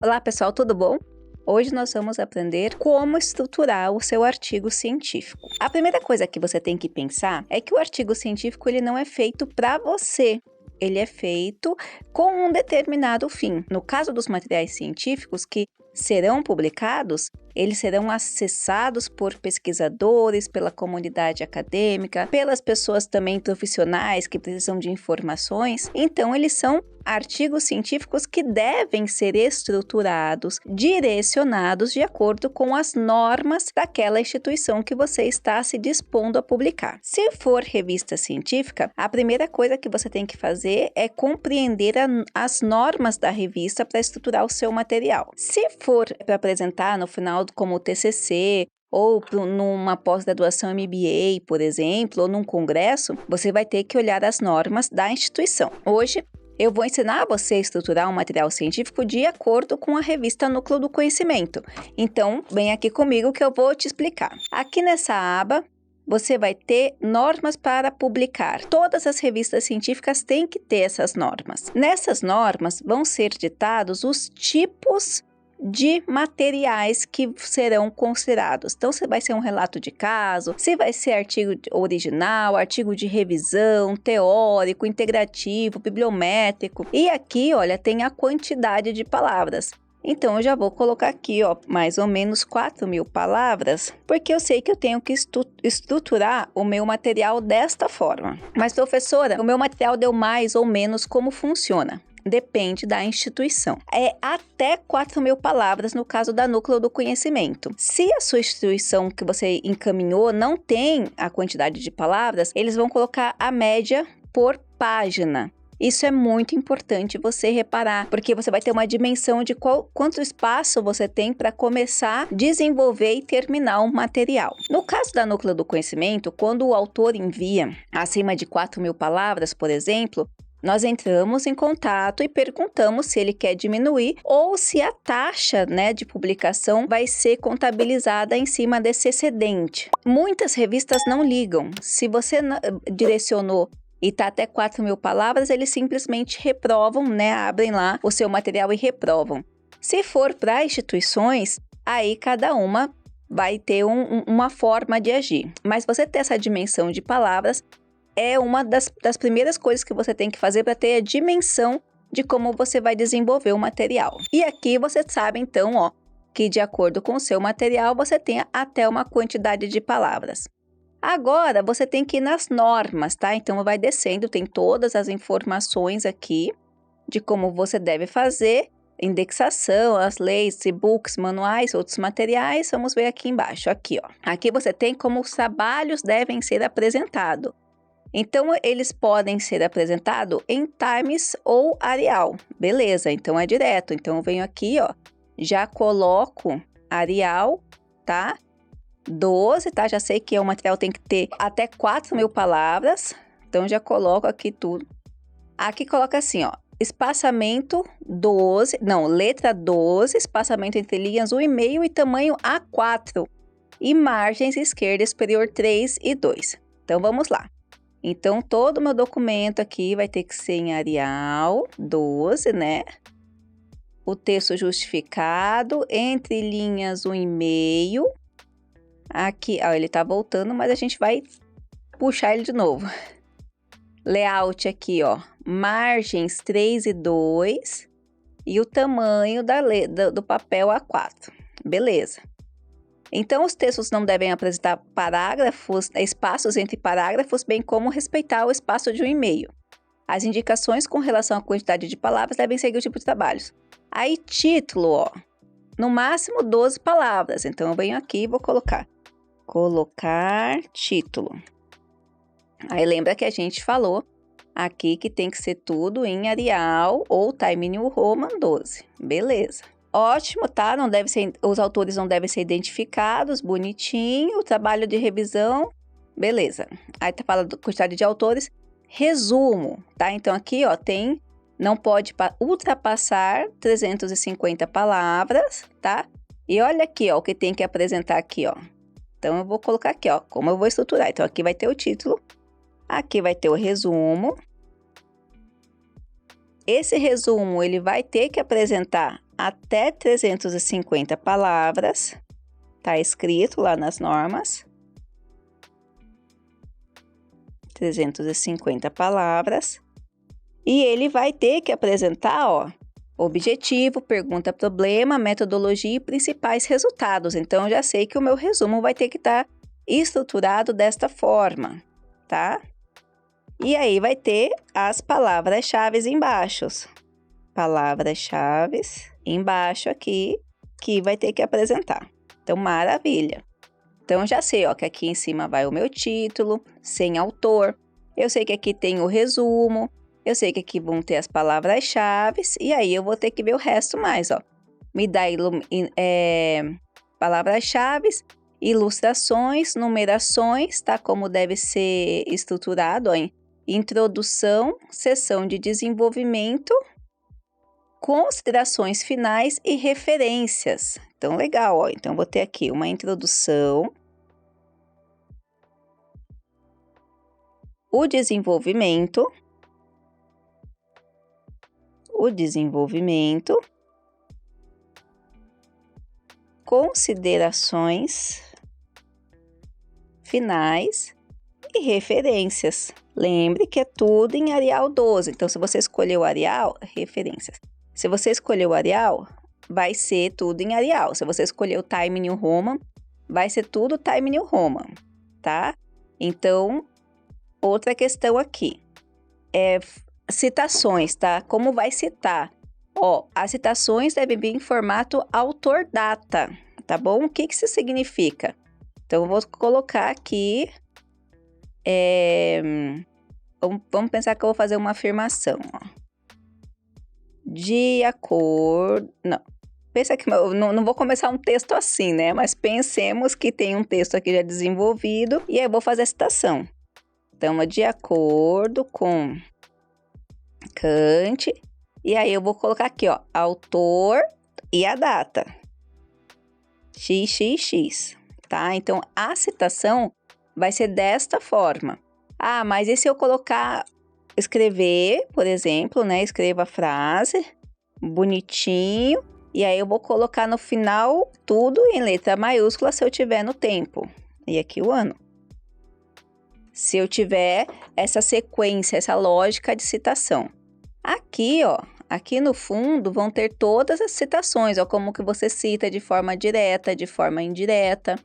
Olá pessoal, tudo bom? Hoje nós vamos aprender como estruturar o seu artigo científico. A primeira coisa que você tem que pensar é que o artigo científico ele não é feito para você. Ele é feito com um determinado fim. No caso dos materiais científicos que serão publicados, eles serão acessados por pesquisadores, pela comunidade acadêmica, pelas pessoas também profissionais que precisam de informações. Então, eles são artigos científicos que devem ser estruturados, direcionados de acordo com as normas daquela instituição que você está se dispondo a publicar. Se for revista científica, a primeira coisa que você tem que fazer é compreender as normas da revista para estruturar o seu material. Se for para apresentar no final como TCC, ou numa pós-graduação MBA, por exemplo, ou num congresso, você vai ter que olhar as normas da instituição. Hoje, eu vou ensinar você a estruturar um material científico de acordo com a revista Núcleo do Conhecimento. Então, vem aqui comigo que eu vou te explicar. Aqui nessa aba, você vai ter normas para publicar. Todas as revistas científicas têm que ter essas normas. Nessas normas vão ser ditados os tipos de materiais que serão considerados. Então, se vai ser um relato de caso, se vai ser artigo original, artigo de revisão, teórico, integrativo, bibliométrico. E aqui, olha, tem a quantidade de palavras. Então, eu já vou colocar aqui, ó, mais ou menos 4.000 palavras, porque eu sei que eu tenho que estruturar o meu material desta forma. Mas, professora, o meu material deu mais ou menos, como funciona? Depende da instituição. É até 4.000 palavras no caso da Núcleo do Conhecimento. Se a sua instituição que você encaminhou não tem a quantidade de palavras, eles vão colocar a média por página. Isso é muito importante você reparar, porque você vai ter uma dimensão de quanto espaço você tem para começar a desenvolver e terminar um material. No caso da Núcleo do Conhecimento, quando o autor envia acima de 4.000 palavras, por exemplo, nós entramos em contato e perguntamos se ele quer diminuir ou se a taxa, de publicação vai ser contabilizada em cima desse excedente. Muitas revistas não ligam. Se você direcionou e está até 4.000 palavras, eles simplesmente reprovam, abrem lá o seu material e reprovam. Se for para instituições, aí cada uma vai ter uma forma de agir. Mas você ter essa dimensão de palavras é uma das primeiras coisas que você tem que fazer para ter a dimensão de como você vai desenvolver o material. E aqui você sabe, então, que de acordo com o seu material, você tem até uma quantidade de palavras. Agora, você tem que ir nas normas, tá? Então, vai descendo, tem todas as informações aqui de como você deve fazer, indexação, as leis, e-books, manuais, outros materiais. Vamos ver aqui embaixo, aqui, ó. Aqui você tem como os trabalhos devem ser apresentados. Então, eles podem ser apresentados em Times ou Arial. Beleza, então é direto. Então, eu venho aqui, ó, já coloco Arial, tá? 12, tá? Já sei que o material tem que ter até 4.000 palavras. Então, já coloco aqui tudo. Aqui coloca assim, ó, espaçamento 12, não, letra 12, espaçamento entre linhas 1,5 e tamanho A4. E margens esquerda superior 3 e 2. Então, vamos lá. Então, todo o meu documento aqui vai ter que ser em Arial 12, O texto justificado, entre linhas 1,5. Aqui, ó, ele tá voltando, mas a gente vai puxar ele de novo. Layout aqui, ó, margens 3 e 2. E o tamanho do papel A4. Beleza. Então, os textos não devem apresentar parágrafos, espaços entre parágrafos, bem como respeitar o espaço de 1,5. As indicações com relação à quantidade de palavras devem seguir o tipo de trabalhos. Aí, título, ó, no máximo 12 palavras. Então, eu venho aqui e vou colocar título. Aí, lembra que a gente falou aqui que tem que ser tudo em Arial ou Time New Roman 12. Beleza. Ótimo, tá? Os autores não devem ser identificados, bonitinho. O trabalho de revisão, beleza. Aí tá falando da quantidade de autores. Resumo, tá? Então aqui, ó, não pode ultrapassar 350 palavras, tá? E olha aqui, ó, o que tem que apresentar aqui, ó. Então eu vou colocar aqui, ó, como eu vou estruturar. Então aqui vai ter o título, aqui vai ter o resumo. Esse resumo, ele vai ter que apresentar até 350 palavras, tá escrito lá nas normas. 350 palavras. E ele vai ter que apresentar, ó, objetivo, pergunta, problema, metodologia e principais resultados. Então, eu já sei que o meu resumo vai ter que estar estruturado desta forma, tá? E aí vai ter as palavras-chave embaixo. Palavras-chave embaixo aqui, que vai ter que apresentar. Então, maravilha. Então, eu já sei, ó, que aqui em cima vai o meu título, sem autor. Eu sei que aqui tem o resumo. Eu sei que aqui vão ter as palavras-chave. E aí, eu vou ter que ver o resto mais, ó. Me dá palavras-chave, ilustrações, numerações, tá? Como deve ser estruturado, ó. Introdução, seção de desenvolvimento, considerações finais e referências. Então, legal, ó. Então, vou ter aqui uma introdução, o desenvolvimento, considerações finais e referências. Lembre que é tudo em Arial 12. Então, se você escolher o Arial, referências. Se você escolher o Arial, vai ser tudo em Arial. Se você escolher o Time New Roman, vai ser tudo Time New Roman, tá? Então, outra questão aqui é citações, tá? Como vai citar? Ó, as citações devem vir em formato autor-data, tá bom? O que isso significa? Então, eu vou colocar aqui... Vamos pensar que eu vou fazer uma afirmação, ó. De acordo... Não. Pensa que eu não vou começar um texto assim, né? Mas pensemos que tem um texto aqui já desenvolvido e aí eu vou fazer a citação. Então, de acordo com Kant, e aí eu vou colocar aqui, ó, autor e a data. XXX, tá? Então, a citação vai ser desta forma. Ah, mas e se eu escrever, por exemplo, né? Escreva a frase, bonitinho, e aí eu vou colocar no final tudo em letra maiúscula se eu tiver no tempo. E aqui o ano. Se eu tiver essa sequência, essa lógica de citação. Aqui, ó, aqui no fundo vão ter todas as citações, ó, como que você cita de forma direta, de forma indireta.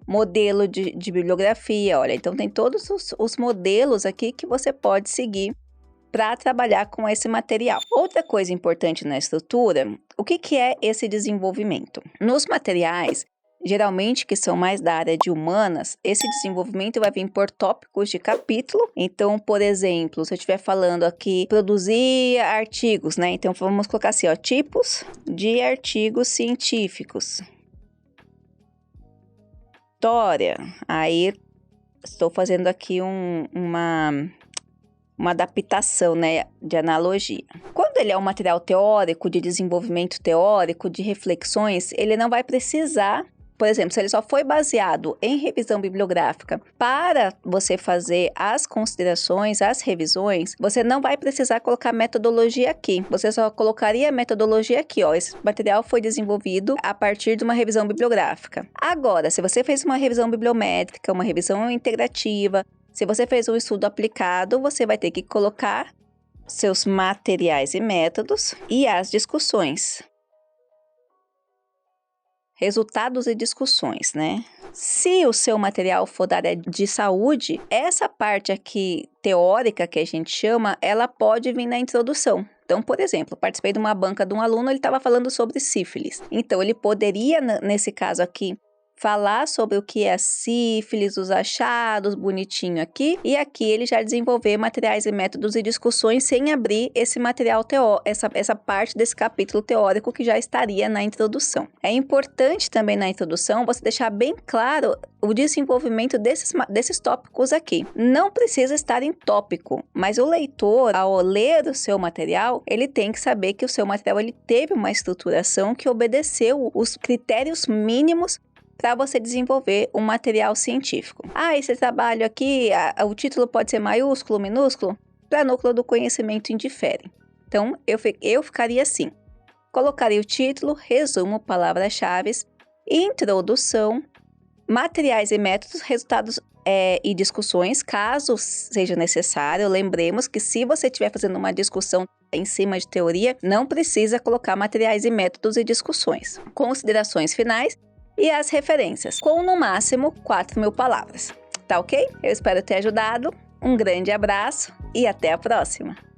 Modelo de bibliografia, olha, então tem todos os modelos aqui que você pode seguir para trabalhar com esse material. Outra coisa importante na estrutura, o que é esse desenvolvimento? Nos materiais, geralmente que são mais da área de humanas, esse desenvolvimento vai vir por tópicos de capítulo. Então, por exemplo, se eu estiver falando aqui, produzir artigos, né? Então, vamos colocar assim, ó, tipos de artigos científicos. História, aí estou fazendo aqui uma adaptação, né, de analogia. Quando ele é um material teórico, de desenvolvimento teórico, de reflexões, ele não vai precisar, por exemplo, se ele só foi baseado em revisão bibliográfica para você fazer as considerações, as revisões, você não vai precisar colocar metodologia aqui. Você só colocaria a metodologia aqui, ó. Esse material foi desenvolvido a partir de uma revisão bibliográfica. Agora, se você fez uma revisão bibliométrica, uma revisão integrativa, se você fez um estudo aplicado, você vai ter que colocar seus materiais e métodos e as discussões. Resultados e discussões, né? Se o seu material for da área de saúde, essa parte aqui teórica que a gente chama, ela pode vir na introdução. Então, por exemplo, participei de uma banca de um aluno, ele estava falando sobre sífilis. Então, ele poderia, nesse caso aqui, falar sobre o que é a sífilis, os achados, bonitinho aqui. E aqui ele já desenvolver materiais e métodos e discussões sem abrir esse material teórico, essa parte desse capítulo teórico que já estaria na introdução. É importante também na introdução você deixar bem claro o desenvolvimento desses tópicos aqui. Não precisa estar em tópico, mas o leitor, ao ler o seu material, ele tem que saber que o seu material ele teve uma estruturação que obedeceu os critérios mínimos para você desenvolver um material científico. Esse trabalho aqui, o título pode ser maiúsculo, minúsculo? Para núcleo do conhecimento indifere. Então, eu ficaria assim. colocaria o título, resumo, palavras-chave, introdução, materiais e métodos, resultados e discussões, caso seja necessário. Lembremos que se você estiver fazendo uma discussão em cima de teoria, não precisa colocar materiais e métodos e discussões. Considerações finais e as referências, com no máximo 4.000 palavras. Tá ok? Eu espero ter ajudado. Um grande abraço e até a próxima!